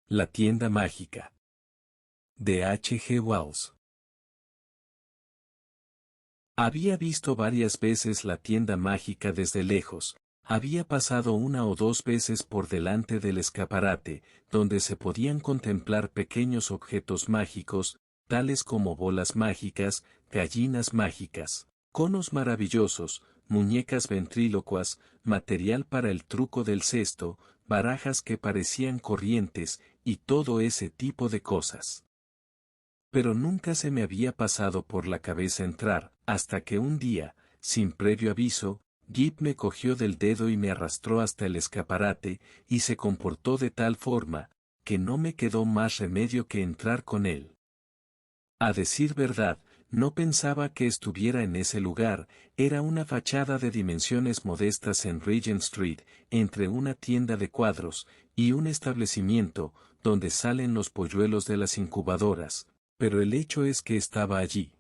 La tienda mágica. De H. G. Wells. Había visto varias veces la tienda mágica desde lejos, había pasado una o dos veces por delante del escaparate, donde se podían contemplar pequeños objetos mágicos, tales como bolas mágicas, gallinas mágicas, conos maravillosos, muñecas ventrílocuas, material para el truco del cesto, barajas que parecían corrientes, y todo ese tipo de cosas. Pero nunca se me había pasado por la cabeza entrar, hasta que un día, sin previo aviso, Jip me cogió del dedo y me arrastró hasta el escaparate, y se comportó de tal forma, que no me quedó más remedio que entrar con él. A decir verdad, no pensaba que estuviera en ese lugar, era una fachada de dimensiones modestas en Regent Street, entre una tienda de cuadros, y un establecimiento, donde salen los polluelos de las incubadoras, pero el hecho es que estaba allí.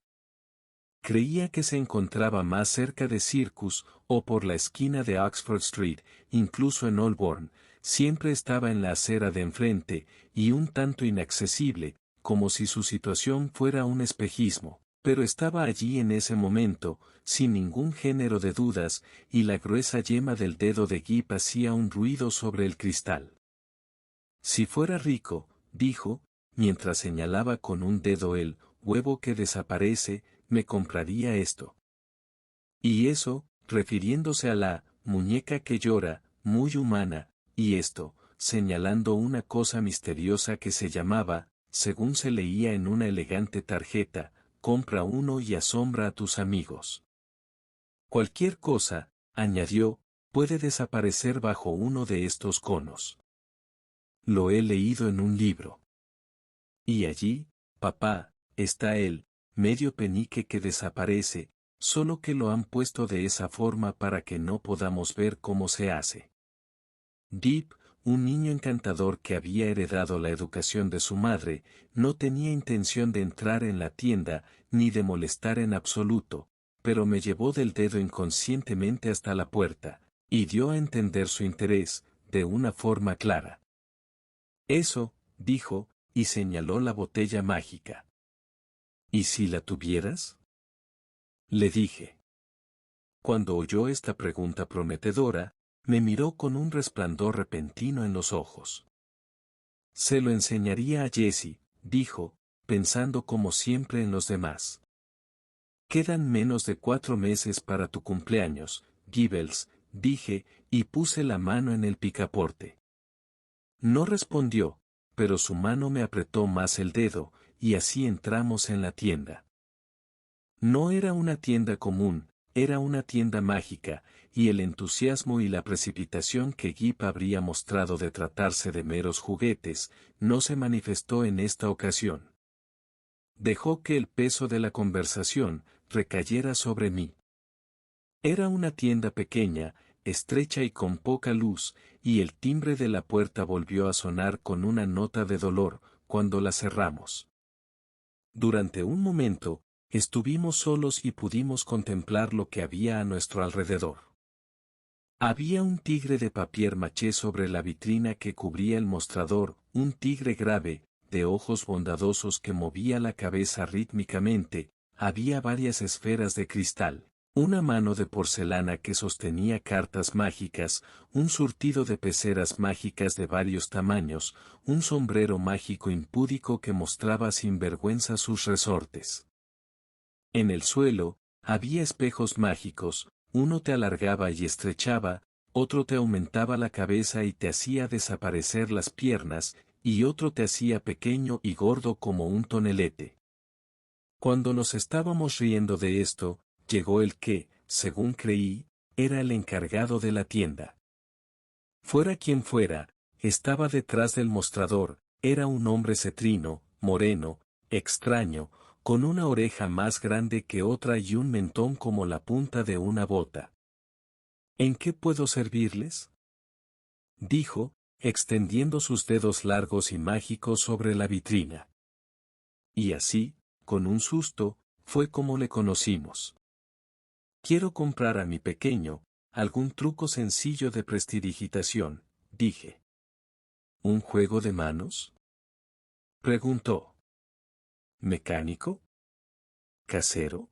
Creía que se encontraba más cerca de Circus, o por la esquina de Oxford Street, incluso en Holborn, siempre estaba en la acera de enfrente, y un tanto inaccesible, como si su situación fuera un espejismo, pero estaba allí en ese momento, sin ningún género de dudas, y la gruesa yema del dedo de Gip hacía un ruido sobre el cristal. Si fuera rico, dijo, mientras señalaba con un dedo el huevo que desaparece, me compraría esto. Y eso, refiriéndose a la muñeca que llora, muy humana, y esto, señalando una cosa misteriosa que se llamaba, según se leía en una elegante tarjeta, compra uno y asombra a tus amigos. Cualquier cosa, añadió, puede desaparecer bajo uno de estos conos. Lo he leído en un libro. Y allí, papá, está él, medio penique que desaparece, solo que lo han puesto de esa forma para que no podamos ver cómo se hace. Deep, un niño encantador que había heredado la educación de su madre, no tenía intención de entrar en la tienda, ni de molestar en absoluto, pero me llevó del dedo inconscientemente hasta la puerta, y dio a entender su interés, de una forma clara. Eso, dijo, y señaló la botella mágica. ¿Y si la tuvieras? Le dije. Cuando oyó esta pregunta prometedora, me miró con un resplandor repentino en los ojos. Se lo enseñaría a Jessie, dijo, pensando como siempre en los demás. Quedan menos de 4 meses para tu cumpleaños, Gibbels, dije, y puse la mano en el picaporte. No respondió, pero su mano me apretó más el dedo, y así entramos en la tienda. No era una tienda común, era una tienda mágica, y el entusiasmo y la precipitación que Gip habría mostrado de tratarse de meros juguetes, no se manifestó en esta ocasión. Dejó que el peso de la conversación recayera sobre mí. Era una tienda pequeña, estrecha y con poca luz, y el timbre de la puerta volvió a sonar con una nota de dolor, cuando la cerramos. Durante un momento, estuvimos solos y pudimos contemplar lo que había a nuestro alrededor. Había un tigre de papier maché sobre la vitrina que cubría el mostrador, un tigre grave, de ojos bondadosos que movía la cabeza rítmicamente, había varias esferas de cristal, una mano de porcelana que sostenía cartas mágicas, un surtido de peceras mágicas de varios tamaños, un sombrero mágico impúdico que mostraba sin vergüenza sus resortes. En el suelo, había espejos mágicos, uno te alargaba y estrechaba, otro te aumentaba la cabeza y te hacía desaparecer las piernas, y otro te hacía pequeño y gordo como un tonelete. Cuando nos estábamos riendo de esto, llegó el que, según creí, era el encargado de la tienda. Fuera quien fuera, estaba detrás del mostrador, era un hombre cetrino, moreno, extraño, con una oreja más grande que otra y un mentón como la punta de una bota. ¿En qué puedo servirles?, dijo, extendiendo sus dedos largos y mágicos sobre la vitrina. Y así, con un susto, fue como le conocimos. Quiero comprar a mi pequeño algún truco sencillo de prestidigitación, dije. ¿Un juego de manos? Preguntó. ¿Mecánico? ¿Casero?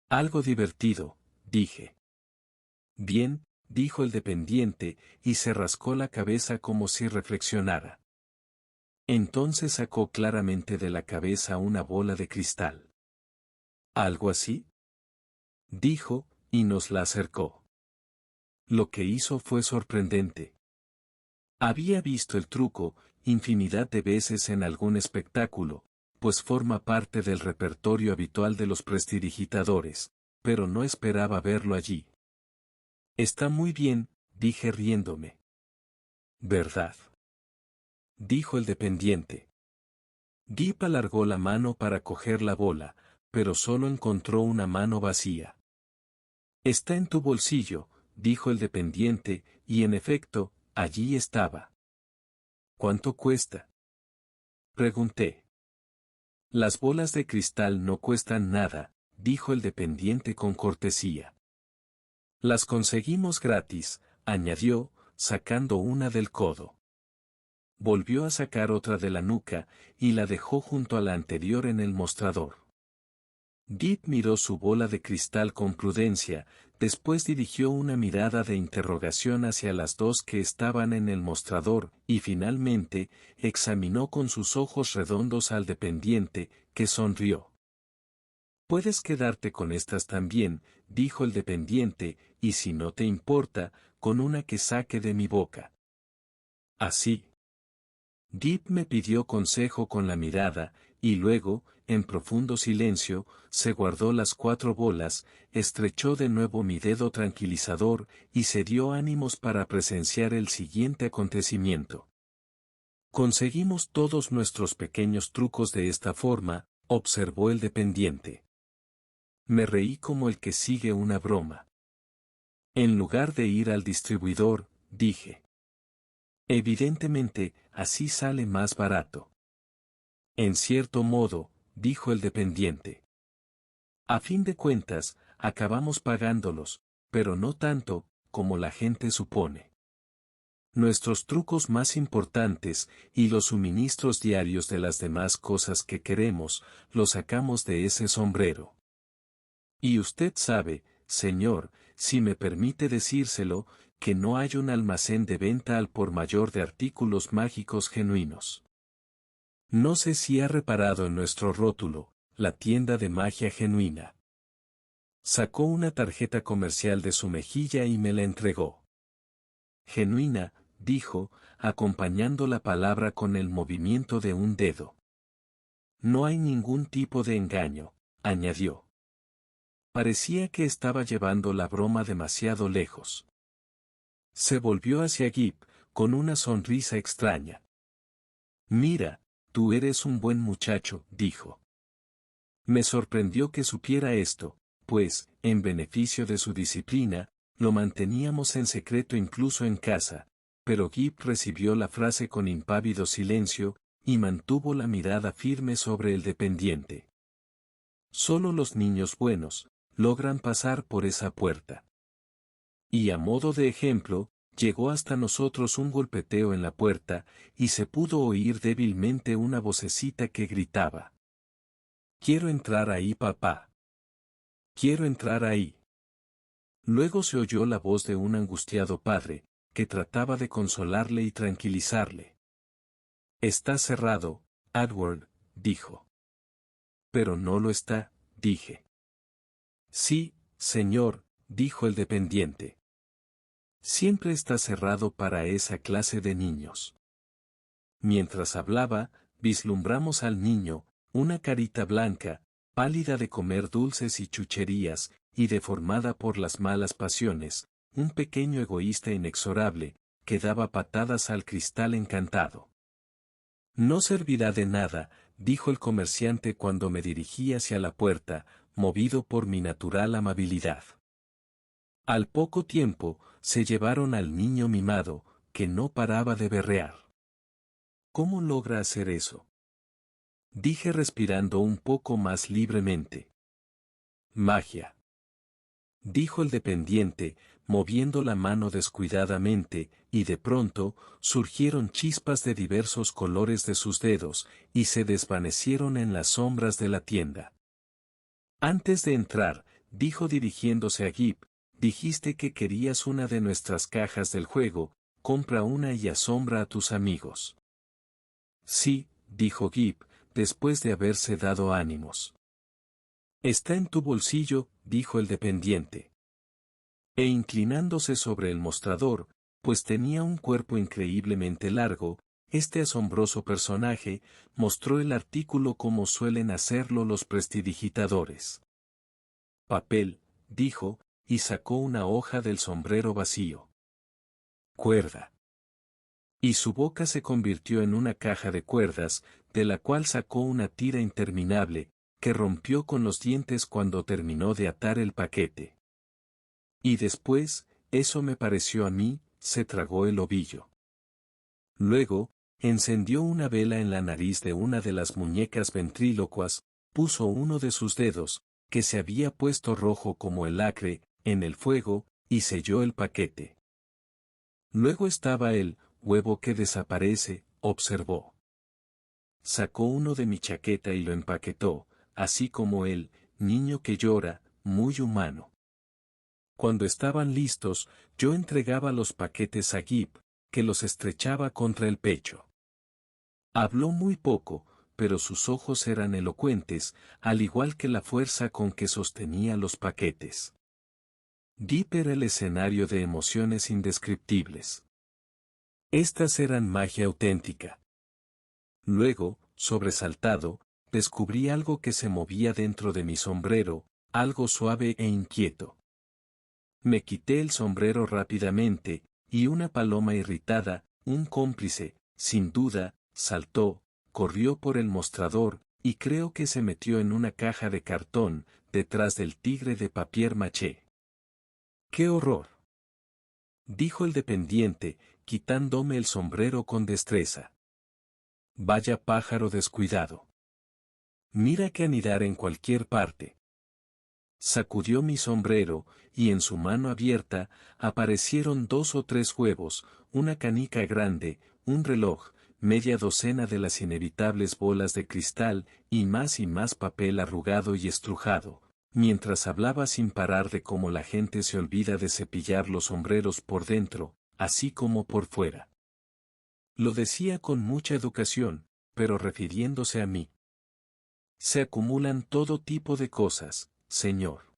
Algo divertido, dije. Bien, dijo el dependiente, y se rascó la cabeza como si reflexionara. Entonces sacó claramente de la cabeza una bola de cristal. ¿Algo así? Dijo, y nos la acercó. Lo que hizo fue sorprendente. Había visto el truco infinidad de veces en algún espectáculo, pues forma parte del repertorio habitual de los prestidigitadores, pero no esperaba verlo allí. Está muy bien, dije riéndome. ¿Verdad? Dijo el dependiente. Gip alargó la mano para coger la bola, pero solo encontró una mano vacía. Está en tu bolsillo, dijo el dependiente, y en efecto, allí estaba. ¿Cuánto cuesta? Pregunté. Las bolas de cristal no cuestan nada, dijo el dependiente con cortesía. Las conseguimos gratis, añadió, sacando una del codo. Volvió a sacar otra de la nuca, y la dejó junto a la anterior en el mostrador. Gip miró su bola de cristal con prudencia, después dirigió una mirada de interrogación hacia las dos que estaban en el mostrador, y finalmente, examinó con sus ojos redondos al dependiente, que sonrió. Puedes quedarte con estas también, dijo el dependiente, y si no te importa, con una que saque de mi boca. Así. Gip me pidió consejo con la mirada, y luego, en profundo silencio, se guardó las 4 bolas, estrechó de nuevo mi dedo tranquilizador, y se dio ánimos para presenciar el siguiente acontecimiento. Conseguimos todos nuestros pequeños trucos de esta forma, observó el dependiente. Me reí como el que sigue una broma. En lugar de ir al distribuidor, dije. Evidentemente, así sale más barato. En cierto modo, dijo el dependiente. A fin de cuentas, acabamos pagándolos, pero no tanto, como la gente supone. Nuestros trucos más importantes, y los suministros diarios de las demás cosas que queremos, los sacamos de ese sombrero. Y usted sabe, señor, si me permite decírselo, que no hay un almacén de venta al por mayor de artículos mágicos genuinos. No sé si ha reparado en nuestro rótulo, la tienda de magia genuina. Sacó una tarjeta comercial de su mejilla y me la entregó. Genuina, dijo, acompañando la palabra con el movimiento de un dedo. No hay ningún tipo de engaño, añadió. Parecía que estaba llevando la broma demasiado lejos. Se volvió hacia Gip, con una sonrisa extraña. Mira, tú eres un buen muchacho, dijo. Me sorprendió que supiera esto, pues, en beneficio de su disciplina, lo manteníamos en secreto incluso en casa, pero Gip recibió la frase con impávido silencio, y mantuvo la mirada firme sobre el dependiente. Solo los niños buenos logran pasar por esa puerta. Y a modo de ejemplo, llegó hasta nosotros un golpeteo en la puerta, y se pudo oír débilmente una vocecita que gritaba. Quiero entrar ahí, papá. Quiero entrar ahí. Luego se oyó la voz de un angustiado padre, que trataba de consolarle y tranquilizarle. Está cerrado, Edward, dijo. Pero no lo está, dije. Sí, señor, dijo el dependiente. Siempre está cerrado para esa clase de niños. Mientras hablaba, vislumbramos al niño, una carita blanca, pálida de comer dulces y chucherías, y deformada por las malas pasiones, un pequeño egoísta inexorable, que daba patadas al cristal encantado. No servirá de nada, dijo el comerciante cuando me dirigí hacia la puerta, movido por mi natural amabilidad. Al poco tiempo, se llevaron al niño mimado, que no paraba de berrear. ¿Cómo logra hacer eso? Dije respirando un poco más libremente. Magia. Dijo el dependiente, moviendo la mano descuidadamente, y de pronto, surgieron chispas de diversos colores de sus dedos, y se desvanecieron en las sombras de la tienda. Antes de entrar, dijo dirigiéndose a Gip, dijiste que querías una de nuestras cajas del juego, compra una y asombra a tus amigos. Sí, dijo Gip, después de haberse dado ánimos. Está en tu bolsillo, dijo el dependiente. E inclinándose sobre el mostrador, pues tenía un cuerpo increíblemente largo, este asombroso personaje mostró el artículo como suelen hacerlo los prestidigitadores. Papel, dijo, y sacó una hoja del sombrero vacío. Cuerda. Y su boca se convirtió en una caja de cuerdas, de la cual sacó una tira interminable, que rompió con los dientes cuando terminó de atar el paquete. Y después, eso me pareció a mí, se tragó el ovillo. Luego, encendió una vela en la nariz de una de las muñecas ventrílocuas, puso uno de sus dedos, que se había puesto rojo como el acre, en el fuego, y selló el paquete. Luego estaba el huevo que desaparece, observó. Sacó uno de mi chaqueta y lo empaquetó, así como el niño que llora, muy humano. Cuando estaban listos, yo entregaba los paquetes a Gip, que los estrechaba contra el pecho. Habló muy poco, pero sus ojos eran elocuentes, al igual que la fuerza con que sostenía los paquetes. Gip era el escenario de emociones indescriptibles. Estas eran magia auténtica. Luego, sobresaltado, descubrí algo que se movía dentro de mi sombrero, algo suave e inquieto. Me quité el sombrero rápidamente, y una paloma irritada, un cómplice, sin duda, saltó, corrió por el mostrador, y creo que se metió en una caja de cartón, detrás del tigre de papier maché. ¡Qué horror!, dijo el dependiente, quitándome el sombrero con destreza. Vaya pájaro descuidado. Mira que anidar en cualquier parte. Sacudió mi sombrero, y en su mano abierta, aparecieron 2 o 3 huevos, una canica grande, un reloj, media docena de las inevitables bolas de cristal, y más papel arrugado y estrujado, mientras hablaba sin parar de cómo la gente se olvida de cepillar los sombreros por dentro, así como por fuera. Lo decía con mucha educación, pero refiriéndose a mí. Se acumulan todo tipo de cosas, señor.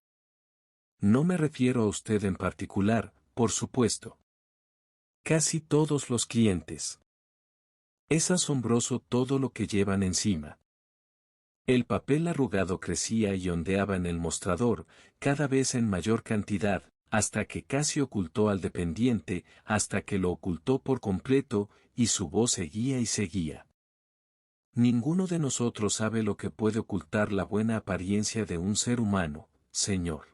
No me refiero a usted en particular, por supuesto. Casi todos los clientes. Es asombroso todo lo que llevan encima. El papel arrugado crecía y ondeaba en el mostrador, cada vez en mayor cantidad, hasta que casi ocultó al dependiente, hasta que lo ocultó por completo, y su voz seguía y seguía. Ninguno de nosotros sabe lo que puede ocultar la buena apariencia de un ser humano, señor.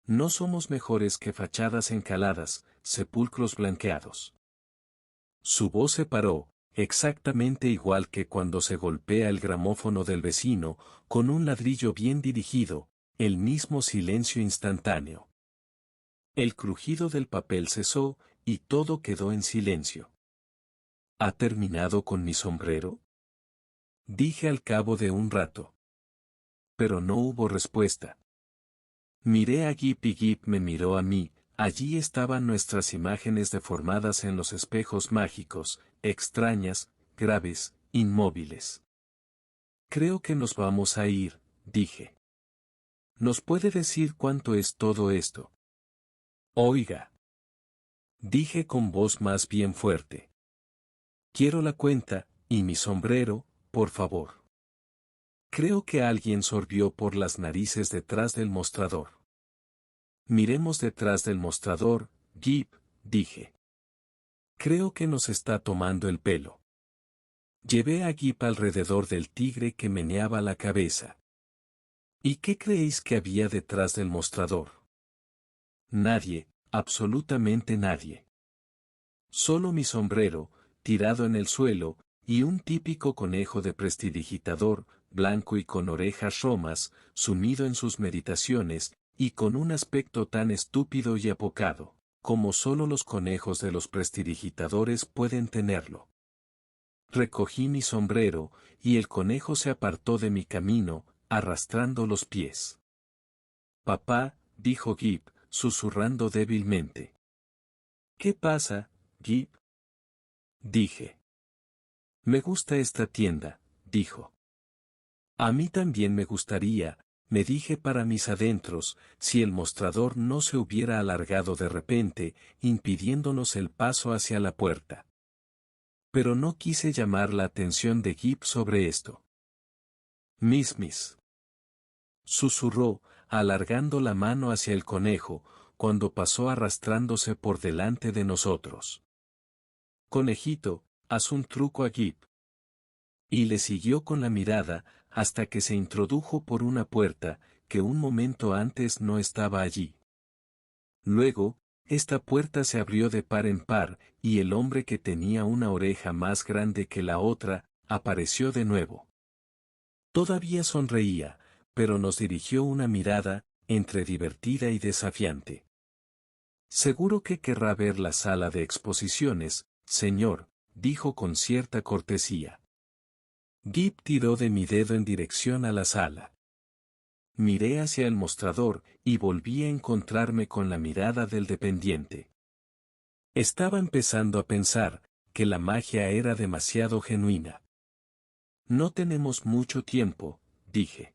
No somos mejores que fachadas encaladas, sepulcros blanqueados. Su voz se paró, exactamente igual que cuando se golpea el gramófono del vecino, con un ladrillo bien dirigido, el mismo silencio instantáneo. El crujido del papel cesó, y todo quedó en silencio. ¿Ha terminado con mi sombrero?, dije al cabo de un rato. Pero no hubo respuesta. Miré a Gip y Gip me miró a mí. Allí estaban nuestras imágenes deformadas en los espejos mágicos, extrañas, graves, inmóviles. Creo que nos vamos a ir, dije. ¿Nos puede decir cuánto es todo esto? Oiga, dije con voz más bien fuerte. Quiero la cuenta, y mi sombrero, por favor. Creo que alguien sorbió por las narices detrás del mostrador. Miremos detrás del mostrador, Gip, dije. Creo que nos está tomando el pelo. Llevé a Gip alrededor del tigre que meneaba la cabeza. ¿Y qué creéis que había detrás del mostrador? Nadie, absolutamente nadie. Solo mi sombrero, tirado en el suelo, y un típico conejo de prestidigitador, blanco y con orejas romas, sumido en sus meditaciones, y con un aspecto tan estúpido y apocado, como solo los conejos de los prestidigitadores pueden tenerlo. Recogí mi sombrero, y el conejo se apartó de mi camino, arrastrando los pies. Papá, dijo Gip, susurrando débilmente. ¿Qué pasa, Gip? Dije. Me gusta esta tienda, dijo. A mí también me gustaría, me dije para mis adentros, si el mostrador no se hubiera alargado de repente, impidiéndonos el paso hacia la puerta. Pero no quise llamar la atención de Gip sobre esto. Miss. Susurró, alargando la mano hacia el conejo, cuando pasó arrastrándose por delante de nosotros. Conejito, haz un truco a Gip. Y le siguió con la mirada, hasta que se introdujo por una puerta, que un momento antes no estaba allí. Luego, esta puerta se abrió de par en par, y el hombre que tenía una oreja más grande que la otra, apareció de nuevo. Todavía sonreía, pero nos dirigió una mirada, entre divertida y desafiante. Seguro que querrá ver la sala de exposiciones, señor, dijo con cierta cortesía. Gip tiró de mi dedo en dirección a la sala. Miré hacia el mostrador, y volví a encontrarme con la mirada del dependiente. Estaba empezando a pensar, que la magia era demasiado genuina. No tenemos mucho tiempo, dije.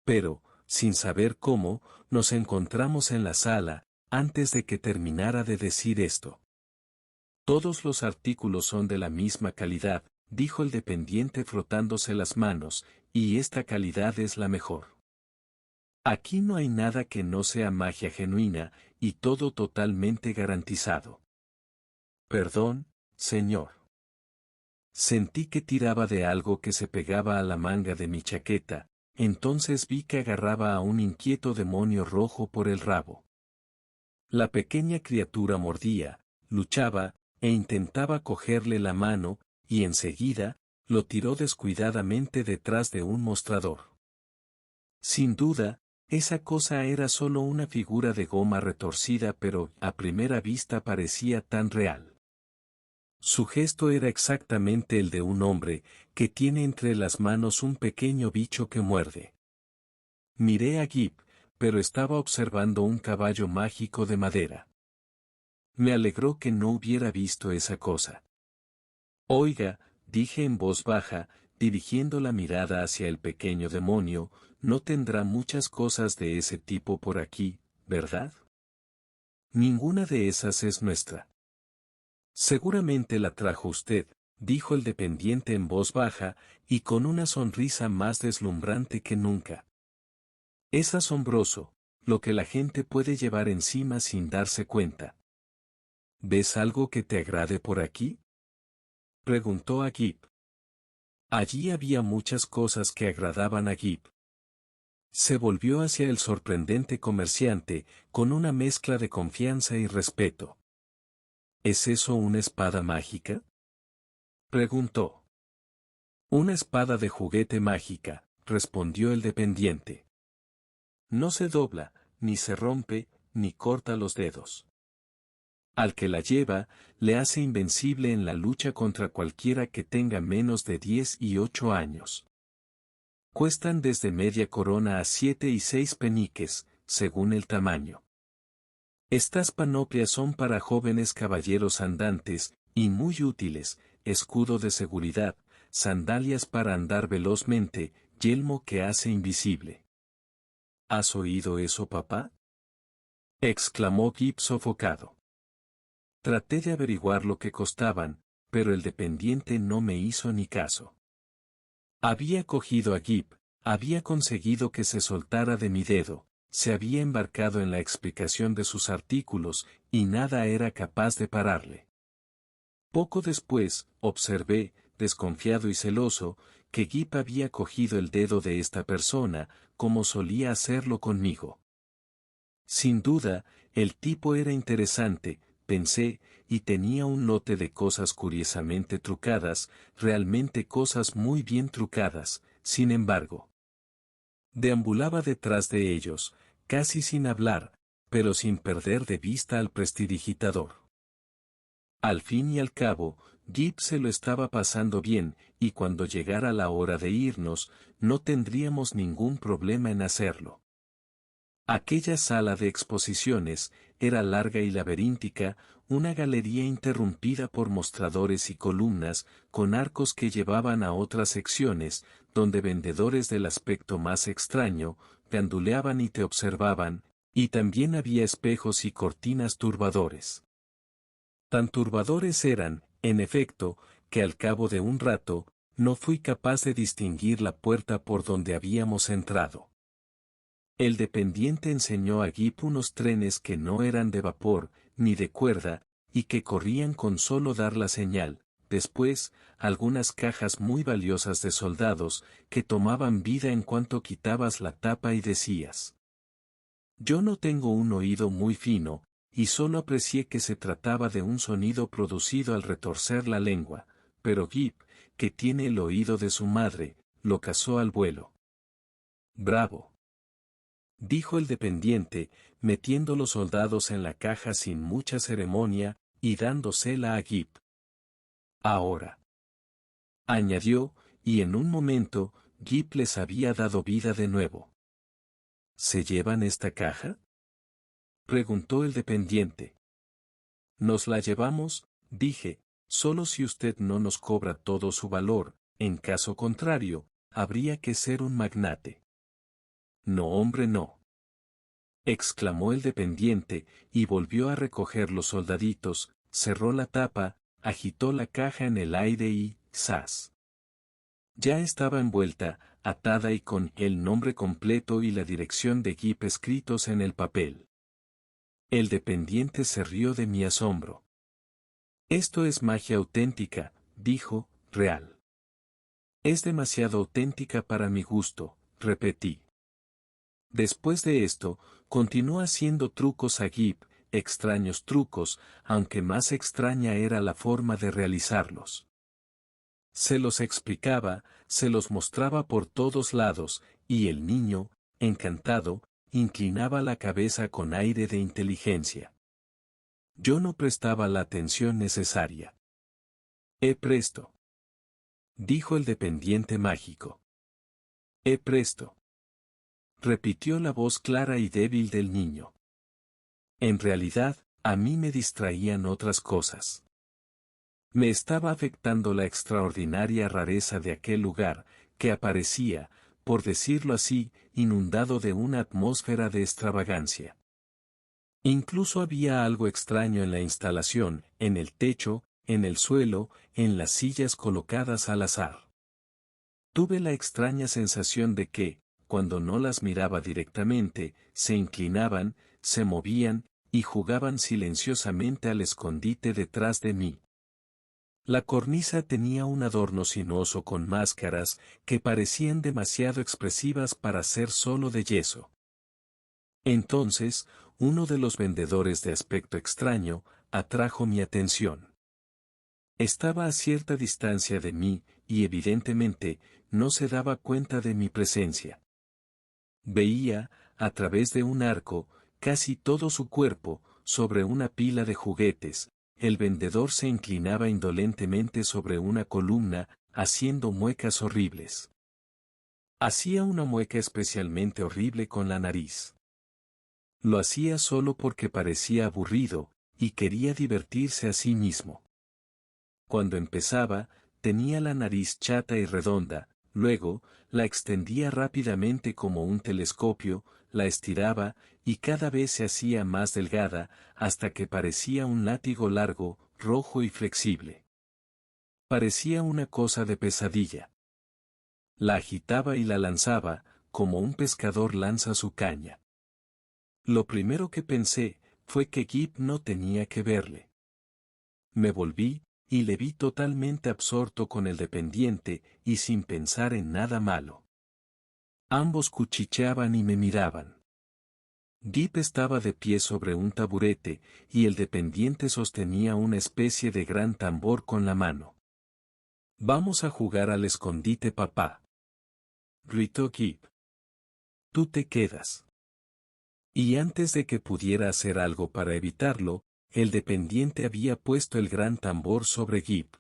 Pero, sin saber cómo, nos encontramos en la sala, antes de que terminara de decir esto. Todos los artículos son de la misma calidad, dijo el dependiente frotándose las manos, y esta calidad es la mejor. Aquí no hay nada que no sea magia genuina, y todo totalmente garantizado. Perdón, señor. Sentí que tiraba de algo que se pegaba a la manga de mi chaqueta, entonces vi que agarraba a un inquieto demonio rojo por el rabo. La pequeña criatura mordía, luchaba, e intentaba cogerle la mano, y enseguida, lo tiró descuidadamente detrás de un mostrador. Sin duda, esa cosa era solo una figura de goma retorcida, pero a primera vista parecía tan real. Su gesto era exactamente el de un hombre, que tiene entre las manos un pequeño bicho que muerde. Miré a Gip, pero estaba observando un caballo mágico de madera. Me alegró que no hubiera visto esa cosa. Oiga, dije en voz baja, dirigiendo la mirada hacia el pequeño demonio, no tendrá muchas cosas de ese tipo por aquí, ¿verdad? Ninguna de esas es nuestra. Seguramente la trajo usted, dijo el dependiente en voz baja, y con una sonrisa más deslumbrante que nunca. Es asombroso, lo que la gente puede llevar encima sin darse cuenta. ¿Ves algo que te agrade por aquí? Preguntó a Gip. Allí había muchas cosas que agradaban a Gip. Se volvió hacia el sorprendente comerciante, con una mezcla de confianza y respeto. ¿Es eso una espada mágica? Preguntó. Una espada de juguete mágica, respondió el dependiente. No se dobla, ni se rompe, ni corta los dedos. Al que la lleva, le hace invencible en la lucha contra cualquiera que tenga menos de 10 y 8 años. Cuestan desde media corona a 7 y 6 peniques, según el tamaño. Estas panoplias son para jóvenes caballeros andantes, y muy útiles, escudo de seguridad, sandalias para andar velozmente, yelmo que hace invisible. ¿Has oído eso, papá? Exclamó Gip sofocado. Traté de averiguar lo que costaban, pero el dependiente no me hizo ni caso. Había cogido a Gip, había conseguido que se soltara de mi dedo, se había embarcado en la explicación de sus artículos, y nada era capaz de pararle. Poco después, observé, desconfiado y celoso, que Gip había cogido el dedo de esta persona, como solía hacerlo conmigo. Sin duda, el tipo era interesante, pensé, y tenía un lote de cosas curiosamente trucadas, realmente cosas muy bien trucadas, sin embargo. Deambulaba detrás de ellos, casi sin hablar, pero sin perder de vista al prestidigitador. Al fin y al cabo, Gip se lo estaba pasando bien, y cuando llegara la hora de irnos, no tendríamos ningún problema en hacerlo. Aquella sala de exposiciones era larga y laberíntica, una galería interrumpida por mostradores y columnas, con arcos que llevaban a otras secciones, donde vendedores del aspecto más extraño, ganduleaban y te observaban, y también había espejos y cortinas turbadores. Tan turbadores eran, en efecto, que al cabo de un rato, no fui capaz de distinguir la puerta por donde habíamos entrado. El dependiente enseñó a Gip unos trenes que no eran de vapor, ni de cuerda, y que corrían con solo dar la señal, después, algunas cajas muy valiosas de soldados, que tomaban vida en cuanto quitabas la tapa y decías. Yo no tengo un oído muy fino, y solo aprecié que se trataba de un sonido producido al retorcer la lengua, pero Gip, que tiene el oído de su madre, lo cazó al vuelo. ¡Bravo!, dijo el dependiente, metiendo los soldados en la caja sin mucha ceremonia, y dándosela a Gip. Ahora, añadió, y en un momento, Gip les había dado vida de nuevo. ¿Se llevan esta caja?, preguntó el dependiente. Nos la llevamos, dije, solo si usted no nos cobra todo su valor, en caso contrario, habría que ser un magnate. No, hombre, no, exclamó el dependiente, y volvió a recoger los soldaditos, cerró la tapa, agitó la caja en el aire y, ¡zas! Ya estaba envuelta, atada y con el nombre completo y la dirección de Gip escritos en el papel. El dependiente se rió de mi asombro. Esto es magia auténtica, dijo, real. Es demasiado auténtica para mi gusto, repetí. Después de esto, continuó haciendo trucos a Gip, extraños trucos, aunque más extraña era la forma de realizarlos. Se los explicaba, se los mostraba por todos lados, y el niño, encantado, inclinaba la cabeza con aire de inteligencia. Yo no prestaba la atención necesaria. Presto, dijo el dependiente mágico. Presto, repitió la voz clara y débil del niño. En realidad, a mí me distraían otras cosas. Me estaba afectando la extraordinaria rareza de aquel lugar, que aparecía, por decirlo así, inundado de una atmósfera de extravagancia. Incluso había algo extraño en la instalación, en el techo, en el suelo, en las sillas colocadas al azar. Tuve la extraña sensación de que, cuando no las miraba directamente, se inclinaban, se movían, y jugaban silenciosamente al escondite detrás de mí. La cornisa tenía un adorno sinuoso con máscaras, que parecían demasiado expresivas para ser solo de yeso. Entonces, uno de los vendedores de aspecto extraño, atrajo mi atención. Estaba a cierta distancia de mí, y evidentemente, no se daba cuenta de mi presencia. Veía, a través de un arco, casi todo su cuerpo, sobre una pila de juguetes. El vendedor se inclinaba indolentemente sobre una columna, haciendo muecas horribles. Hacía una mueca especialmente horrible con la nariz. Lo hacía solo porque parecía aburrido, y quería divertirse a sí mismo. Cuando empezaba, tenía la nariz chata y redonda, luego, la extendía rápidamente como un telescopio, la estiraba, y cada vez se hacía más delgada, hasta que parecía un látigo largo, rojo y flexible. Parecía una cosa de pesadilla. La agitaba y la lanzaba, como un pescador lanza su caña. Lo primero que pensé, fue que Gip no tenía que verle. Me volví, y le vi totalmente absorto con el dependiente, y sin pensar en nada malo. Ambos cuchicheaban y me miraban. Gip estaba de pie sobre un taburete, y el dependiente sostenía una especie de gran tambor con la mano. «Vamos a jugar al escondite, papá», gritó Gip. «Tú te quedas». Y antes de que pudiera hacer algo para evitarlo, el dependiente había puesto el gran tambor sobre Gip.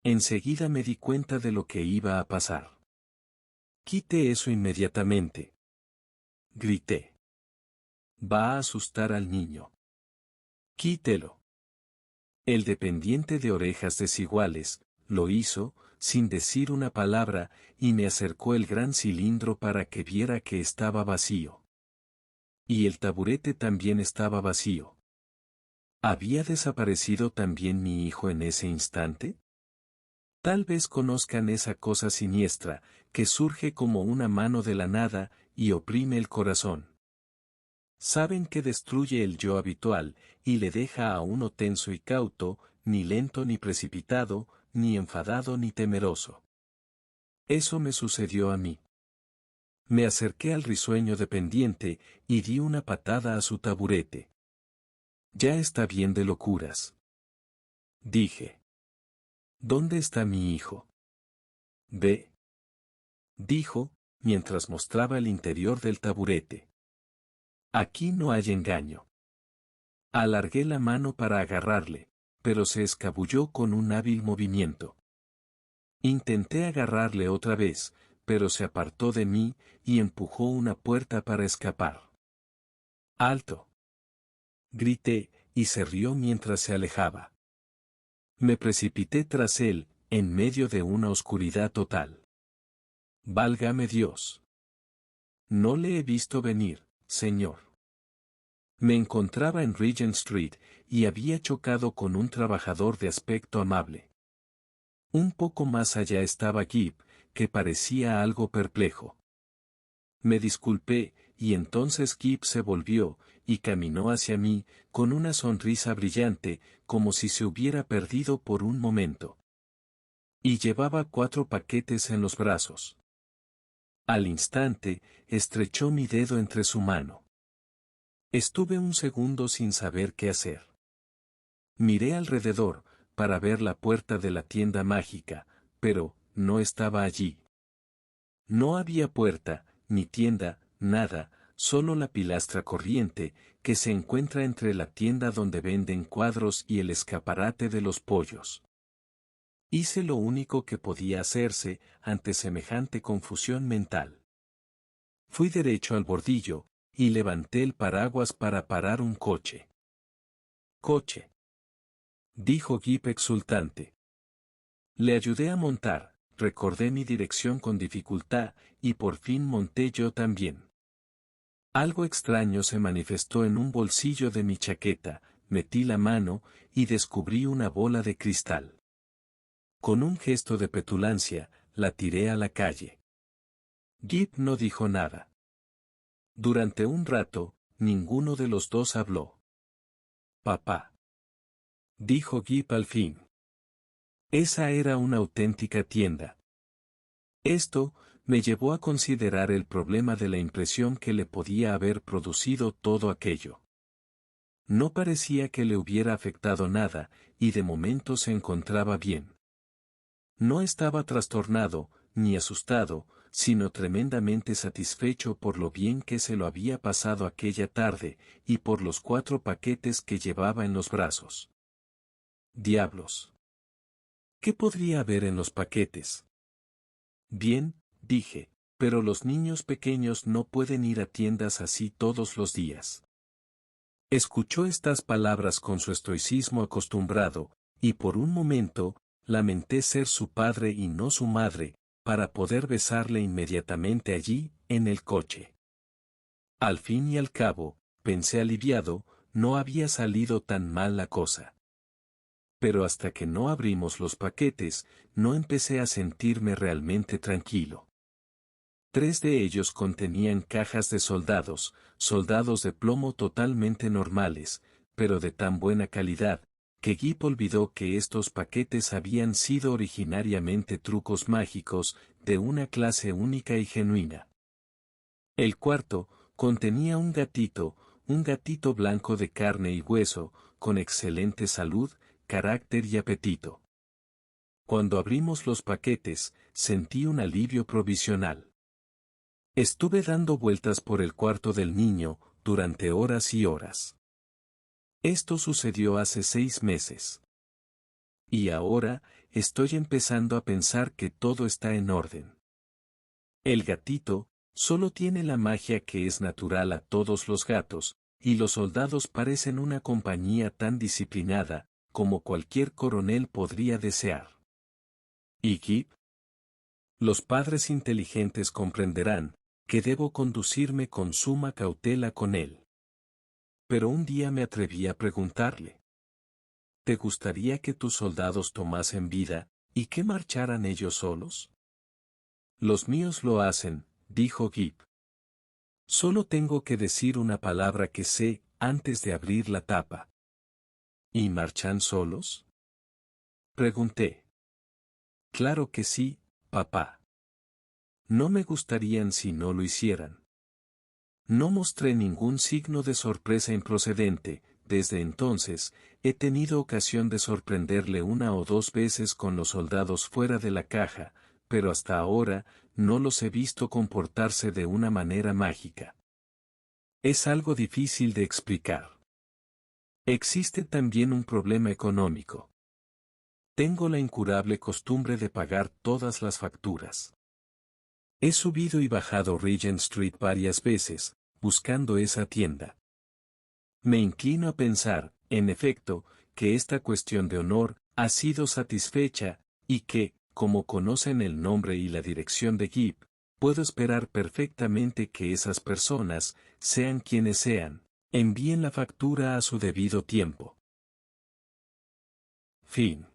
Enseguida me di cuenta de lo que iba a pasar. «Quite eso inmediatamente», grité. «Va a asustar al niño». «Quítelo». El dependiente de orejas desiguales, lo hizo, sin decir una palabra, y me acercó el gran cilindro para que viera que estaba vacío. Y el taburete también estaba vacío. ¿Había desaparecido también mi hijo en ese instante? Tal vez conozcan esa cosa siniestra, que surge como una mano de la nada, y oprime el corazón. Saben que destruye el yo habitual, y le deja a uno tenso y cauto, ni lento ni precipitado, ni enfadado ni temeroso. Eso me sucedió a mí. Me acerqué al risueño dependiente, y di una patada a su taburete. «Ya está bien de locuras», dije. «¿Dónde está mi hijo?» «Ve», dijo, mientras mostraba el interior del taburete. «Aquí no hay engaño». Alargué la mano para agarrarle, pero se escabulló con un hábil movimiento. Intenté agarrarle otra vez, pero se apartó de mí, y empujó una puerta para escapar. «¡Alto!», grité, y se rió mientras se alejaba. Me precipité tras él, en medio de una oscuridad total. «Válgame Dios. No le he visto venir, señor». Me encontraba en Regent Street, y había chocado con un trabajador de aspecto amable. Un poco más allá estaba Gip, que parecía algo perplejo. Me disculpé, y entonces Gip se volvió, y caminó hacia mí, con una sonrisa brillante, como si se hubiera perdido por un momento. Y llevaba 4 paquetes en los brazos. Al instante, estrechó mi dedo entre su mano. Estuve un segundo sin saber qué hacer. Miré alrededor, para ver la puerta de la tienda mágica, pero no estaba allí. No había puerta, ni tienda, nada, solo la pilastra corriente, que se encuentra entre la tienda donde venden cuadros y el escaparate de los pollos. Hice lo único que podía hacerse ante semejante confusión mental. Fui derecho al bordillo, y levanté el paraguas para parar un coche. «Coche», dijo Gip exultante. Le ayudé a montar, recordé mi dirección con dificultad, y por fin monté yo también. Algo extraño se manifestó en un bolsillo de mi chaqueta, metí la mano, y descubrí una bola de cristal. Con un gesto de petulancia, la tiré a la calle. Gip no dijo nada. Durante un rato, ninguno de los dos habló. «Papá», dijo Gip al fin. Esa era una auténtica tienda. Esto me llevó a considerar el problema de la impresión que le podía haber producido todo aquello. No parecía que le hubiera afectado nada, y de momento se encontraba bien. No estaba trastornado, ni asustado, sino tremendamente satisfecho por lo bien que se lo había pasado aquella tarde, y por los 4 paquetes que llevaba en los brazos. Diablos. ¿Qué podría haber en los paquetes? Bien, dije, pero los niños pequeños no pueden ir a tiendas así todos los días. Escuchó estas palabras con su estoicismo acostumbrado, y por un momento, lamenté ser su padre y no su madre, para poder besarle inmediatamente allí, en el coche. Al fin y al cabo, pensé aliviado, no había salido tan mal la cosa. Pero hasta que no abrimos los paquetes, no empecé a sentirme realmente tranquilo. 3 de ellos contenían cajas de soldados de plomo totalmente normales, pero de tan buena calidad, que Gip olvidó que estos paquetes habían sido originariamente trucos mágicos, de una clase única y genuina. El cuarto, contenía un gatito blanco de carne y hueso, con excelente salud, carácter y apetito. Cuando abrimos los paquetes, sentí un alivio provisional. Estuve dando vueltas por el cuarto del niño, durante horas y horas. Esto sucedió hace 6 meses. Y ahora, estoy empezando a pensar que todo está en orden. El gatito, solo tiene la magia que es natural a todos los gatos, y los soldados parecen una compañía tan disciplinada, como cualquier coronel podría desear. ¿Y Gip? Los padres inteligentes comprenderán que debo conducirme con suma cautela con él. Pero un día me atreví a preguntarle. ¿Te gustaría que tus soldados tomasen vida, y que marcharan ellos solos? Los míos lo hacen, dijo Gip. Solo tengo que decir una palabra que sé, antes de abrir la tapa. ¿Y marchan solos? Pregunté. Claro que sí, papá. No me gustarían si no lo hicieran. No mostré ningún signo de sorpresa improcedente. Desde entonces, he tenido ocasión de sorprenderle 1 o 2 veces con los soldados fuera de la caja, pero hasta ahora, no los he visto comportarse de una manera mágica. Es algo difícil de explicar. Existe también un problema económico. Tengo la incurable costumbre de pagar todas las facturas. He subido y bajado Regent Street varias veces, buscando esa tienda. Me inclino a pensar, en efecto, que esta cuestión de honor ha sido satisfecha, y que, como conocen el nombre y la dirección de Gip, puedo esperar perfectamente que esas personas, sean quienes sean, envíen la factura a su debido tiempo. Fin.